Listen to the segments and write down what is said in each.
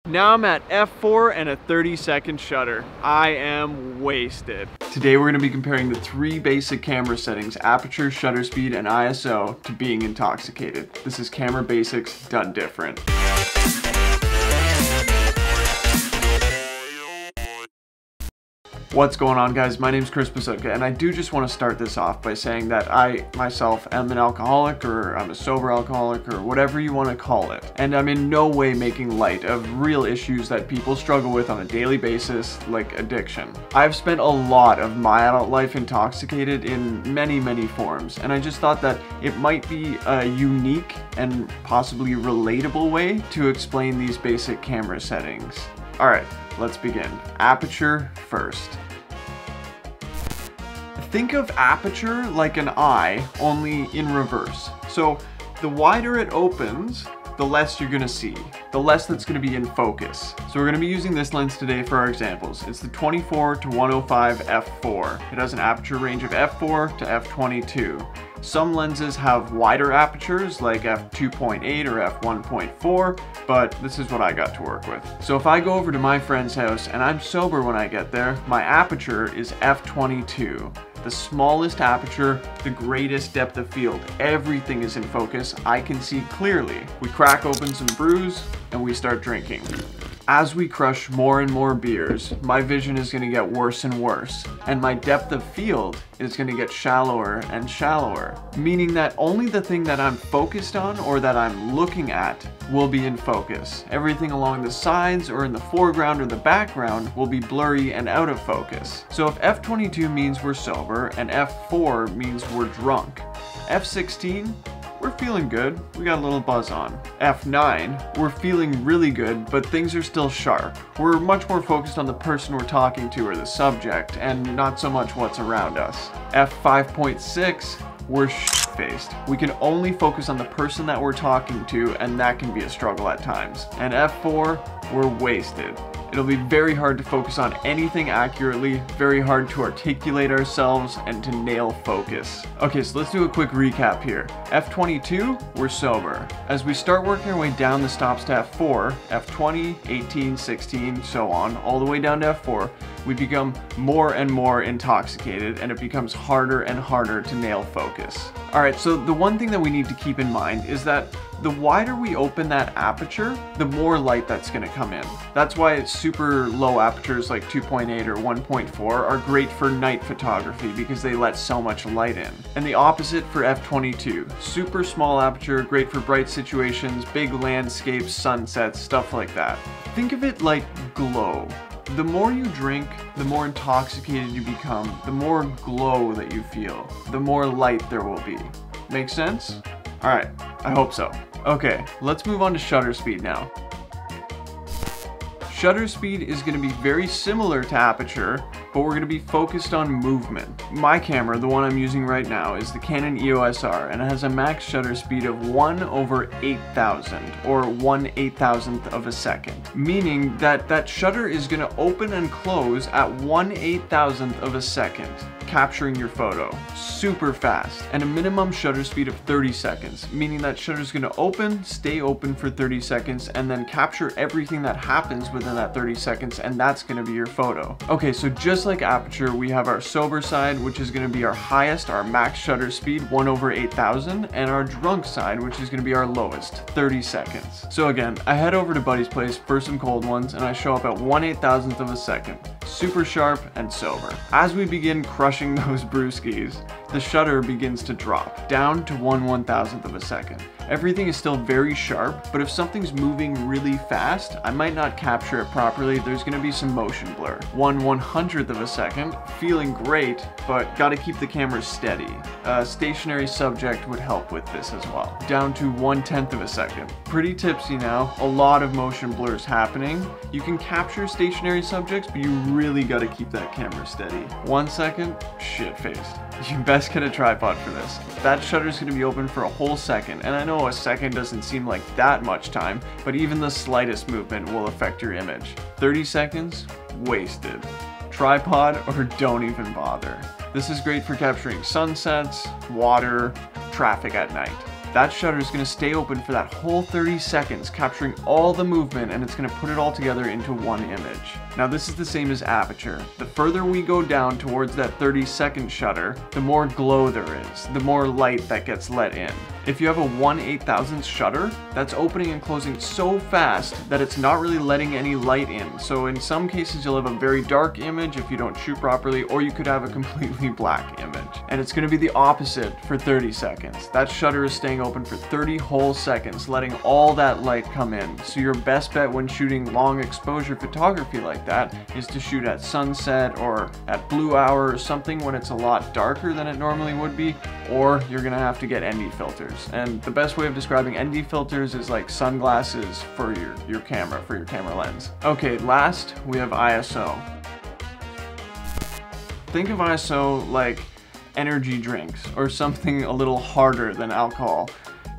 Now I'm at f4 and a 30-second shutter. I am wasted. Today we're going to be comparing the three basic camera settings, aperture, shutter speed, and ISO, to being intoxicated. This is camera basics done different. What's going on, guys? My name's Psutka, and I do just want to start this off by saying that I myself am an alcoholic, or I'm a sober alcoholic, or whatever you want to call it. And I'm in no way making light of real issues that people struggle with on a daily basis, like addiction. I've spent a lot of my adult life intoxicated in many forms, and I just thought that it might be a unique and possibly relatable way to explain these basic camera settings. Alright, let's begin. Aperture first. Think of aperture like an eye, only in reverse. So the wider it opens, the less you're gonna see, the less that's gonna be in focus. So we're gonna be using this lens today for our examples. It's the 24 to 105 f4. It has an aperture range of f4 to f22. Some lenses have wider apertures like f2.8 or f1.4, but this is what I got to work with. So if I go over to my friend's house and I'm sober when I get there, my aperture is f22. The smallest aperture, the greatest depth of field. Everything is in focus. I can see clearly. We crack open some brews and we start drinking. As we crush more and more beers, my vision is going to get worse and worse, and my depth of field is going to get shallower and shallower, meaning that only the thing that I'm focused on or that I'm looking at will be in focus. Everything along the sides or in the foreground or the background will be blurry and out of focus. So if f22 means we're sober and f4 means we're drunk, f16, we're feeling good, we got a little buzz on. F9, we're feeling really good, but things are still sharp. We're much more focused on the person we're talking to or the subject, and not so much what's around us. F5.6, we're shit-faced. We can only focus on the person that we're talking to, and that can be a struggle at times. And F4, we're wasted. It'll be very hard to focus on anything accurately, very hard to articulate ourselves, and to nail focus. Okay, so let's do a quick recap here. F22, we're sober. As we start working our way down the stops to F4, F20, 18, 16, so on, all the way down to F4, we become more and more intoxicated, and it becomes harder and harder to nail focus. Alright, so the one thing that we need to keep in mind is that the wider we open that aperture, the more light that's going to come in. That's why super low apertures like 2.8 or 1.4 are great for night photography because they let so much light in. And the opposite for f22. Super small aperture, great for bright situations, big landscapes, sunsets, stuff like that. Think of it like glow. The more you drink, the more intoxicated you become, the more glow that you feel, the more light there will be. Make sense? Alright, I hope so. Okay, let's move on to shutter speed now. Shutter speed is going to be very similar to aperture, but we're going to be focused on movement. My camera, the one I'm using right now, is the Canon EOS R, and it has a max shutter speed of 1/8000, or 1/8000th of a second. Meaning that that shutter is going to open and close at 1/8000th of a second, capturing your photo super fast, and a minimum shutter speed of 30 seconds, meaning that shutter is going to open, stay open for 30 seconds, and then capture everything that happens within that 30 seconds, and that's going to be your photo. Okay, so just like aperture, we have our sober side, which is going to be our highest, our max shutter speed, 1/8000, and our drunk side, which is going to be our lowest, 30 seconds. So again, I head over to Buddy's place for some cold ones, and I show up at 1/8000th of a second, super sharp and sober. As we begin crushing those brewskis, the shutter begins to drop down to 1/1000th of a second. Everything is still very sharp, but if something's moving really fast, I might not capture it properly. There's going to be some motion blur. 1/100th of a second, feeling great, but got to keep the camera steady. A stationary subject would help with this as well. Down to 1/10th of a second. Pretty tipsy now, a lot of motion blurs happening. You can capture stationary subjects, but you really got to keep that camera steady. 1 second, shit-faced. You best get a tripod for this. That shutter is going to be open for a whole second, and I know a second doesn't seem like that much time, but even the slightest movement will affect your image. 30 seconds, wasted. Tripod or don't even bother. This is great for capturing sunsets, water, traffic at night. that shutter is going to stay open for that whole 30 seconds, capturing all the movement, and it's going to put it all together into one image. Now this is the same as aperture. The further we go down towards that 30-second shutter, the more glow there is, the more light that gets let in. If you have a 1/8000th shutter, that's opening and closing so fast that it's not really letting any light in. So in some cases you'll have a very dark image if you don't shoot properly, or you could have a completely black image. And it's going to be the opposite for 30 seconds. That shutter is staying open for 30 whole seconds, letting all that light come in. So your best bet when shooting long exposure photography like that is to shoot at sunset or at blue hour or something when it's a lot darker than it normally would be, or you're going to have to get ND filters. And the best way of describing ND filters is like sunglasses for your camera, for your camera lens. Okay, last we have ISO. Think of ISO like energy drinks or something a little harder than alcohol,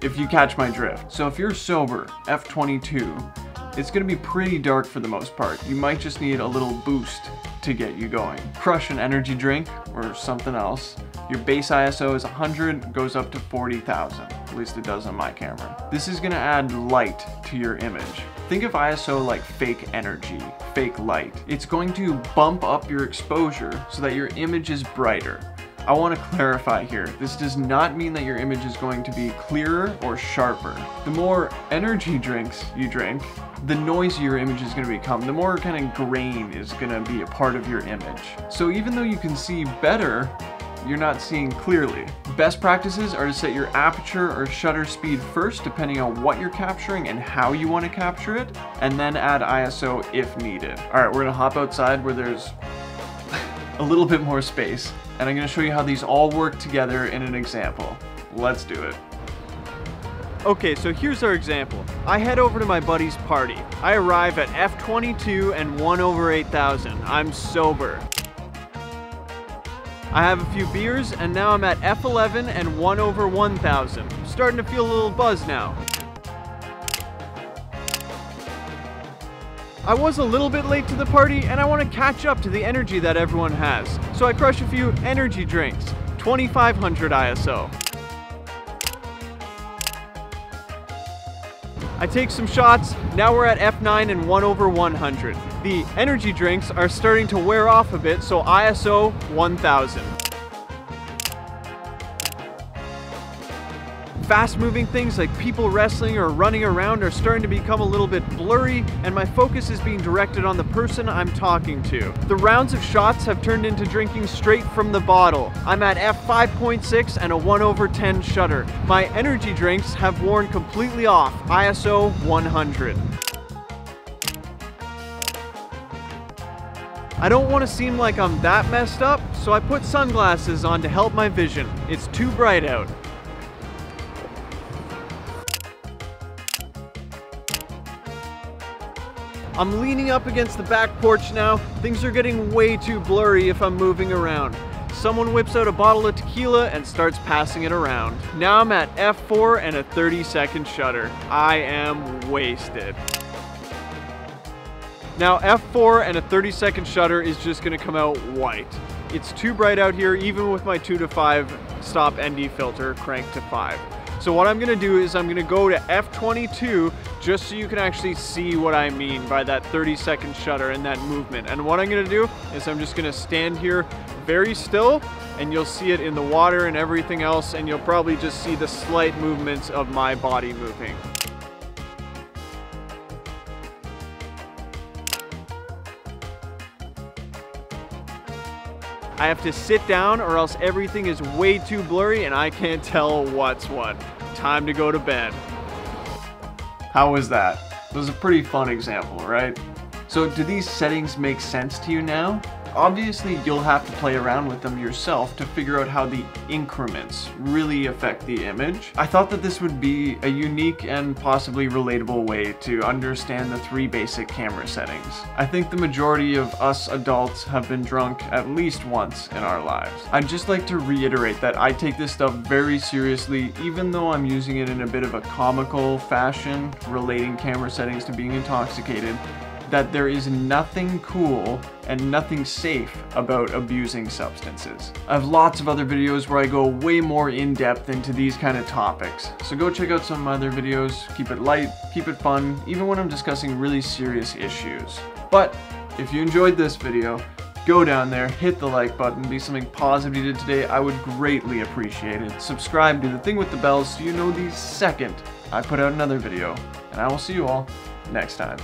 if you catch my drift. So if you're sober, f/22, it's going to be pretty dark for the most part. You might just need a little boost to get you going. Crush an energy drink or something else. Your base ISO is 100, goes up to 40,000. At least it does on my camera. This is going to add light to your image. Think of ISO like fake energy, fake light. It's going to bump up your exposure so that your image is brighter. I want to clarify here, this does not mean that your image is going to be clearer or sharper. The more energy drinks you drink, the noisier your image is going to become, the more kind of grain is going to be a part of your image. So even though you can see better, you're not seeing clearly. Best practices are to set your aperture or shutter speed first, depending on what you're capturing and how you want to capture it, and then add ISO if needed. All right, we're going to hop outside where there's a little bit more space, and I'm going to show you how these all work together in an example. Let's do it. Okay, so here's our example. I head over to my buddy's party. I arrive at f/22 and 1/8000. I'm sober. I have a few beers, and now I'm at f/11 and 1/1000. Starting to feel a little buzz now. I was a little bit late to the party, and I want to catch up to the energy that everyone has. So I crush a few energy drinks, 2500 ISO. I take some shots, now we're at f9 and 1/100. The energy drinks are starting to wear off a bit, so ISO 1000. Fast-moving things like people wrestling or running around are starting to become a little bit blurry, and my focus is being directed on the person I'm talking to. The rounds of shots have turned into drinking straight from the bottle. I'm at f5.6 and a 1/10 shutter. My energy drinks have worn completely off, ISO 100. I don't want to seem like I'm that messed up, so I put sunglasses on to help my vision. It's too bright out. I'm leaning up against the back porch now. Things are getting way too blurry if I'm moving around. Someone whips out a bottle of tequila and starts passing it around. Now I'm at f4 and a 30-second shutter. I am wasted. Now f4 and a 30-second shutter is just gonna come out white. It's too bright out here, even with my 2 to 5 stop ND filter cranked to 5. So what I'm gonna do is I'm gonna go to f/22 just so you can actually see what I mean by that 30-second shutter and that movement. And what I'm gonna do is I'm just gonna stand here very still, and you'll see it in the water and everything else, and you'll probably just see the slight movements of my body moving. I have to sit down or else everything is way too blurry and I can't tell what's what. Time to go to bed. How was that? It was a pretty fun example, right? So do these settings make sense to you now? Obviously, you'll have to play around with them yourself to figure out how the increments really affect the image. I thought that this would be a unique and possibly relatable way to understand the 3 basic camera settings. I think the majority of us adults have been drunk at least once in our lives. I'd just like to reiterate that I take this stuff very seriously, even though I'm using it in a bit of a comical fashion, relating camera settings to being intoxicated. that there is nothing cool and nothing safe about abusing substances. I have lots of other videos where I go way more in depth into these kind of topics. So go check out some of my other videos, keep it light, keep it fun, even when I'm discussing really serious issues. But if you enjoyed this video, go down there, hit the like button, be something positive you did today. I would greatly appreciate it. Subscribe, do the thing with the bells so you know the second I put out another video. And I will see you all next time.